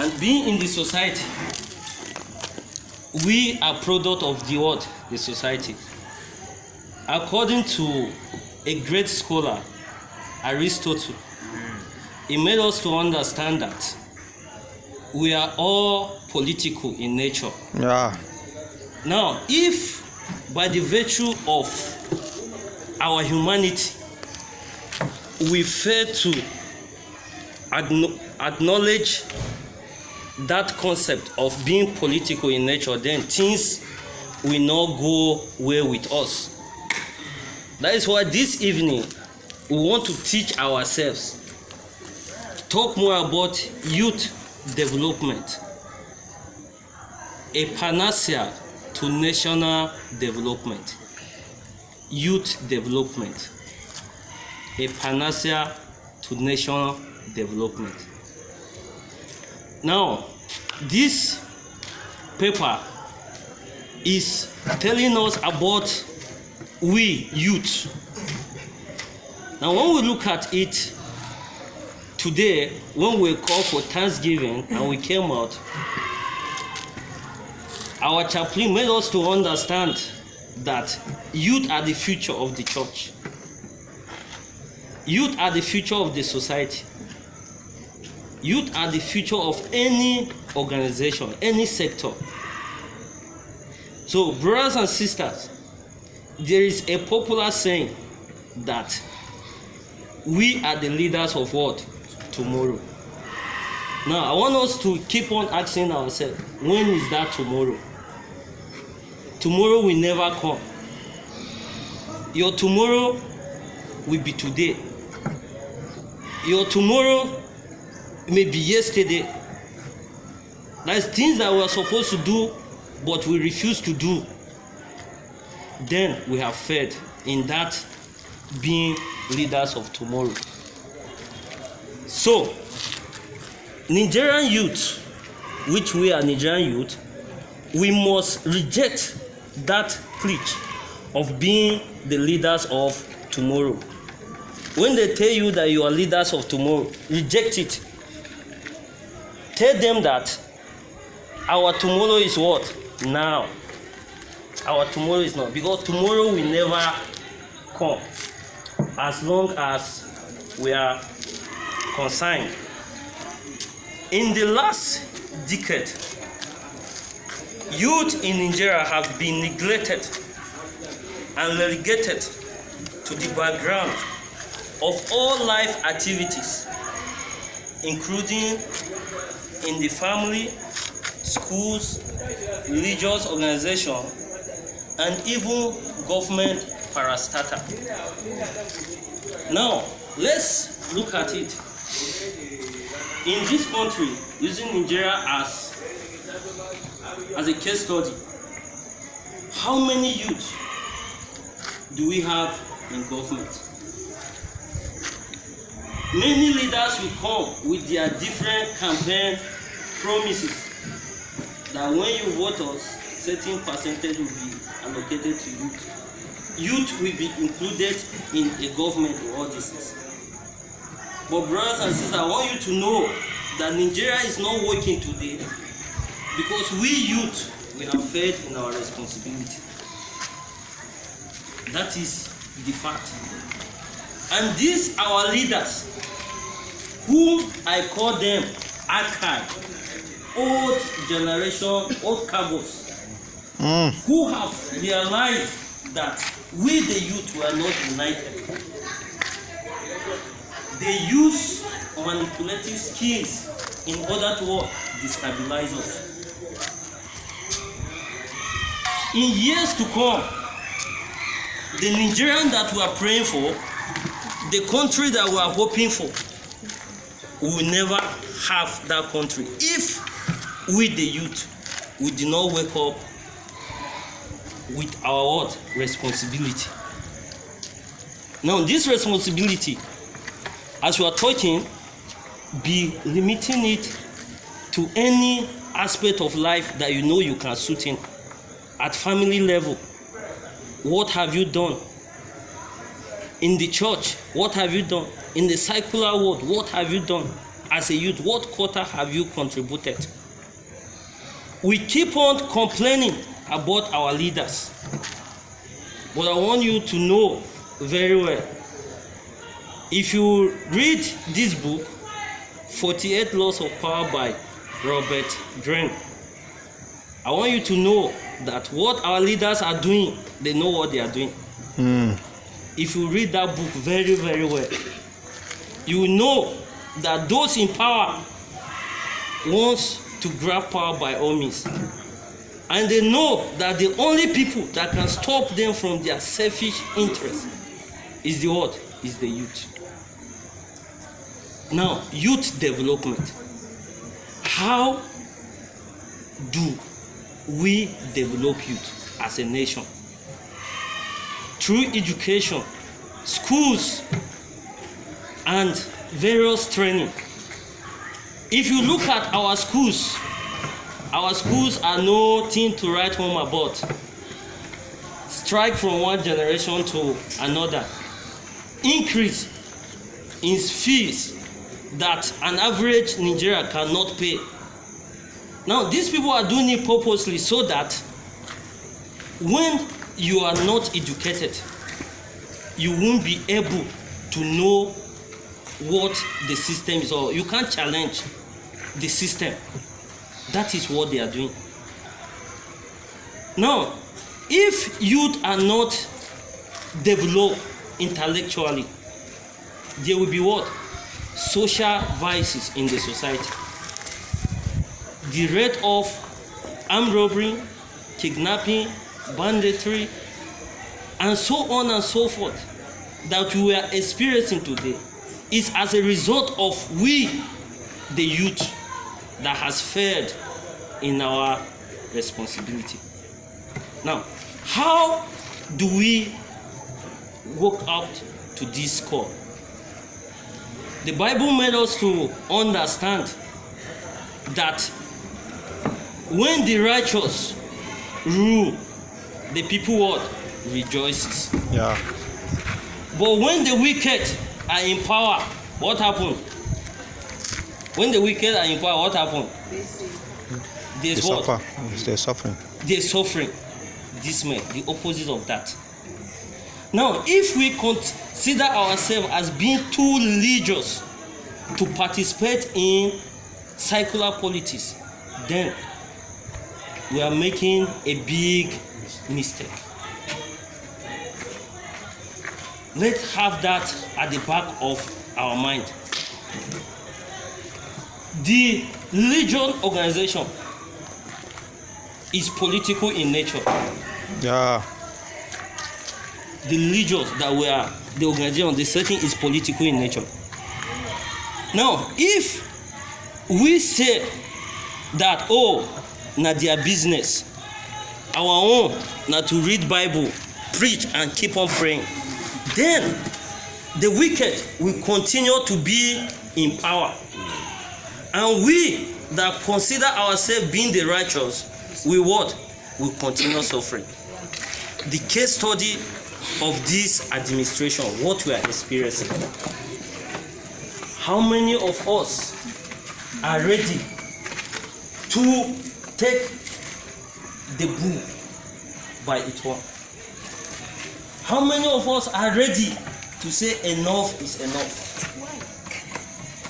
And being in the society, we are product of the what? The society. According to a great scholar, Aristotle, he made us to understand that we are all political in nature. Yeah. Now, if by the virtue of our humanity we fail to acknowledge that concept of being political in nature, then things will not go well with us. That is why this evening we want to teach ourselves, talk more about youth development, a panacea to national development. Youth development, a panacea to national development. Now, this paper is telling us about we youth. Now, when we look at it today, when we call for Thanksgiving and we came out, our chaplain made us to understand that youth are the future of the church. Youth are the future of the society. Youth are the future of any organization, any sector. So, brothers and sisters, there is a popular saying that we are the leaders of what? Tomorrow. Now, I want us to keep on asking ourselves, when is that tomorrow? Tomorrow will never come. Your tomorrow will be today. Your tomorrow may be yesterday. There's things that we are supposed to do, but we refuse to do. Then we have failed in that being leaders of tomorrow. So, Nigerian youth, which we are Nigerian youth, we must reject that preach of being the leaders of tomorrow. When they tell you that you are leaders of tomorrow, reject it. Tell them that our tomorrow is what? Now. Our tomorrow is not. Because tomorrow will never come as long as we are consigned. In the last decade, youth in Nigeria have been neglected and relegated to the background of all life activities, including in the family, schools, religious organizations, and even government parastatal. Now, let's look at it. In this country, using Nigeria as a case study, how many youth do we have in government? Many leaders will come with their different campaign promises that when you vote us, certain percentage will be allocated to youth. Youth will be included in a government or all this things. But brothers and sisters, I want you to know that Nigeria is not working today because we youth, we have failed in our responsibility. That is the fact. And these our leaders, who I call them archive, old generation, old cabos, who have realized that we the youth were not united. They use manipulative skills in order to destabilize us. In years to come, the Nigerian that we are praying for, the country that we are hoping for, we will never have that country if we the youth, we do not wake up with our responsibility. Now this responsibility, as we are talking, be limiting it to any aspect of life that you know you can suit in. At family level, what have you done? In the church, what have you done? In the secular world, what have you done? as a youth, what quota have you contributed? We keep on complaining about our leaders, but I want you to know very well, if you read this book, 48 Laws of Power by Robert Greene, I want you to know that what our leaders are doing, they know what they are doing. If you read that book very, very well, you will know that those in power want to grab power by all means. And they know that the only people that can stop them from their selfish interests is the what? Is the youth. Now, youth development. How do we develop youth as a nation? Through education, schools, and various training. If you look at our schools are nothing to write home about. Strike from one generation to another. Increase in fees that an average Nigerian cannot pay. Now, these people are doing it purposely so that when you are not educated, you won't be able to know what the system is, or you can't challenge the system. That is what they are doing. Now, if youth are not developed intellectually, there will be what? Social vices in the society. The rate of armed robbery, kidnapping, banditry, and so on and so forth that we are experiencing today is as a result of we, the youth, that has failed in our responsibility. Now, how do we work out to this call? The Bible made us to understand that when the righteous rule, the people what? Rejoices. Yeah. But when the wicked are in power, what happened? When the wicked are in power, what happened? They suffer. They're suffering. They're suffering. Dismay, the opposite of that. Now, if we consider ourselves as being too religious to participate in secular politics, then we are making a big mistake. Let's have that at the back of our mind. The religion organization is political in nature. Yeah. The religions that we are, the organization, the setting is political in nature. Now, if we say that, oh, not their business, our own, not to read Bible, preach, and keep on praying, then the wicked will continue to be in power. And we that consider ourselves being the righteous, we what? Will continue suffering. The case study of this administration, what we are experiencing. How many of us are ready to take the bull by its horn? How many of us are ready to say enough is enough?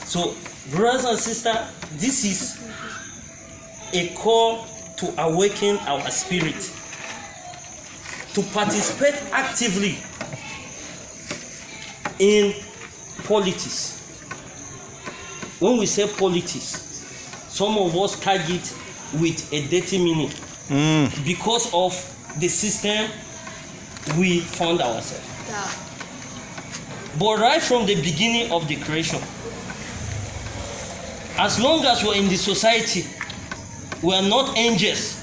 So, brothers and sisters, this is a call to awaken our spirit, to participate actively in politics. When we say politics, some of us tag it with a dirty meaning because of the system we found ourselves. Yeah. But right from the beginning of the creation, as long as we're in the society, we are not angels,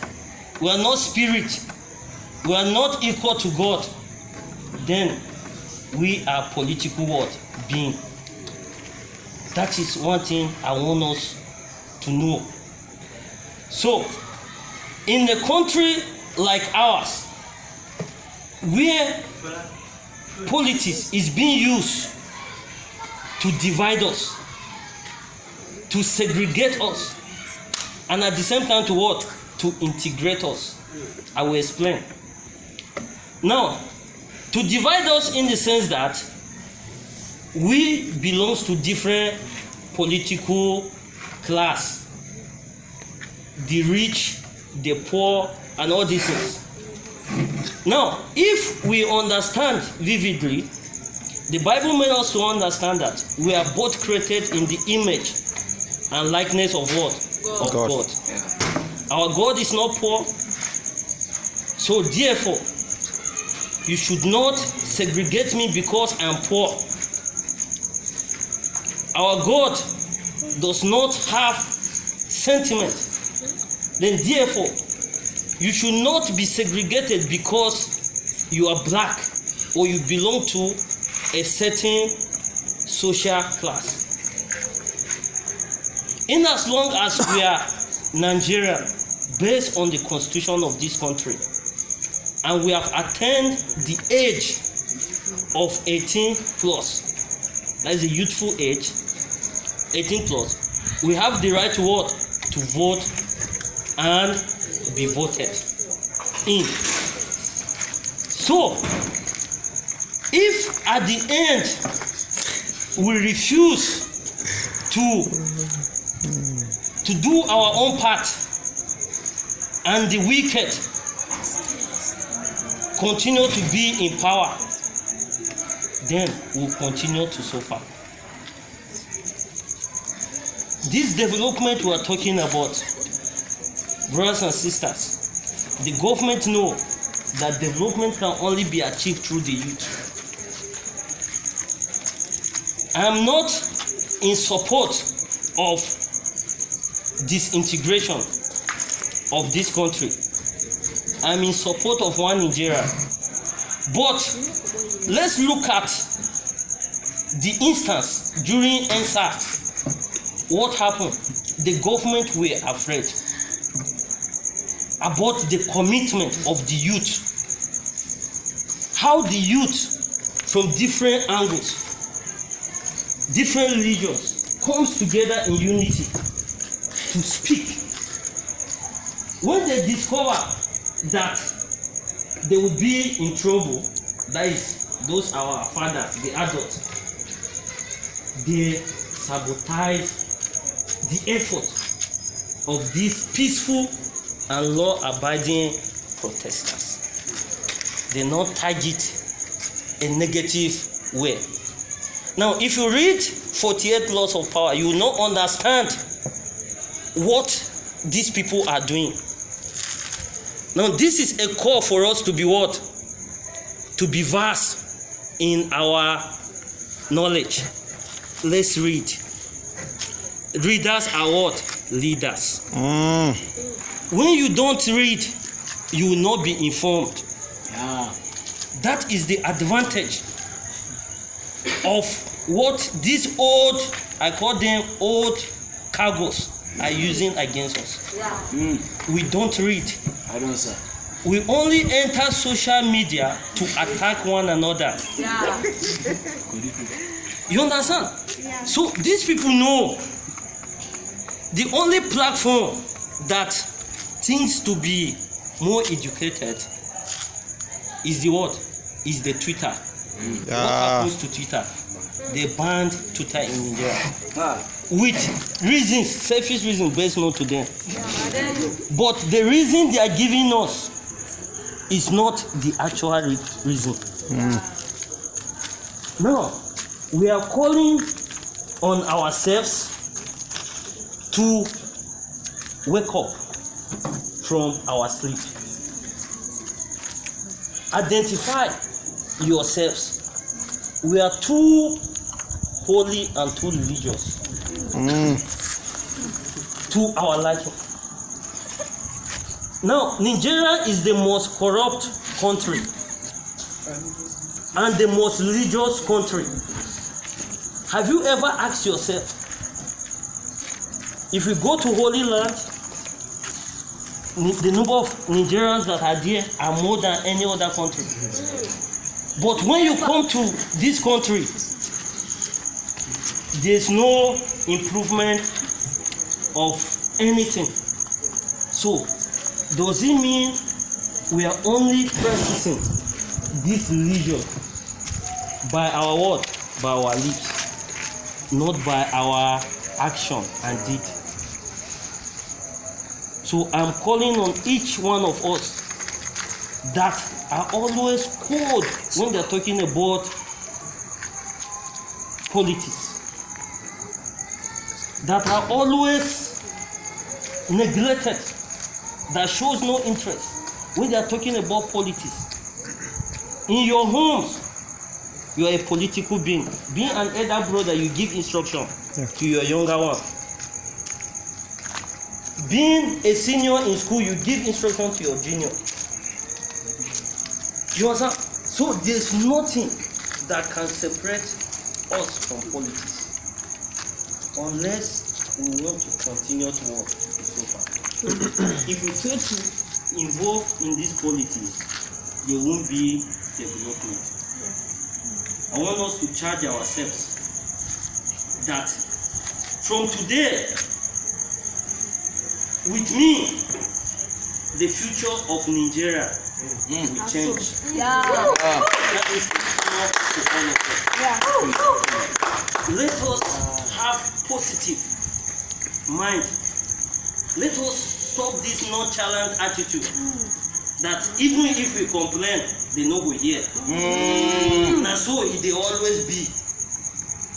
we are not spirit, we are not equal to God, then we are political what? Being. That is one thing I want us to know. So, in a country like ours, where politics is being used to divide us, to segregate us, and at the same time to what? To integrate us. I will explain. Now, to divide us in the sense that we belong to different political class, the rich, the poor, and all these things. Now, if we understand vividly, the Bible made us to understand that we are both created in the image and likeness of what? Of God. God. Yeah. Our God is not poor, so therefore, you should not segregate me because I am poor. Our God does not have sentiment. Then therefore, you should not be segregated because you are black or you belong to a certain social class. In as long as we are Nigerian, based on the constitution of this country, and we have attained the age of 18 plus, that is the youthful age, 18 plus, we have the right to what? To vote and be voted in. So, if at the end we refuse to do our own part, and the wicked continue to be in power, then we'll continue to suffer. This development we are talking about, brothers and sisters, the government know that development can only be achieved through the youth. I am not in support of disintegration of this country. I am in support of one Nigeria. But let's look at the instance during EndSARS. What happened? The government were afraid about the commitment of the youth. How the youth from different angles, different religions, comes together in unity to speak. When they discover that they will be in trouble, that is, those our fathers, the adults, they sabotage the effort of these peaceful and law-abiding protesters. They not target a negative way. Now, if you read 48 Laws of Power, you will not understand what these people are doing. Now, this is a call for us to be what? To be vast in our knowledge. Let's read. Readers are what? Leaders. When you don't read, you will not be informed. Yeah. That is the advantage of what these old, I call them old cargos, are using against us. Yeah. We don't read. I don't say. We only enter social media to attack one another. Yeah. You understand? Yeah. So these people know the only platform that thinks to be more educated is the what? Is the Twitter. What happens to Twitter? They banned Twitter in Nigeria. With reasons, selfish reasons best known to them. But the reason they are giving us is not the actual reason. Now, we are calling on ourselves to wake up from our sleep. Identify yourselves. We are too holy and too religious to our liking. Now, Nigeria is the most corrupt country and the most religious country. Have you ever asked yourself, if we go to Holy Land, the number of Nigerians that are there are more than any other country? But when you come to this country, there's no improvement of anything. So, does it mean we are only practicing this religion by our word, by our lips, not by our action and deed? So I'm calling on each one of us that are always cold when they're talking about politics, that are always neglected, that shows no interest when they are talking about politics. In your homes, you are a political being. Being an elder brother, you give instruction to your younger one. Being a senior in school, you give instruction to your junior. You understand? So there's nothing that can separate us from politics unless we want to continue to work so far. If we fail to involve in this politics, there won't be development. I want us to charge ourselves that from today, with me, the future of Nigeria will change. That is to all of us. Let us have positive mind. Let us stop this nonchalant attitude that even if we complain, they no go hear. Na so it dey always be.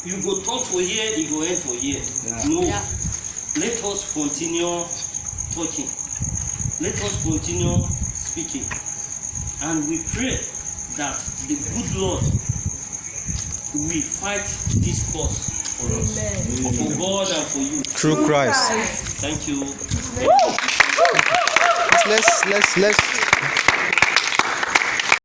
You go talk for here, you go end for here. No. Let us continue talking. Let us continue speaking. And we pray that the good Lord will fight this cause for us. Amen. For God and for you. Through Christ. Thank you. Let's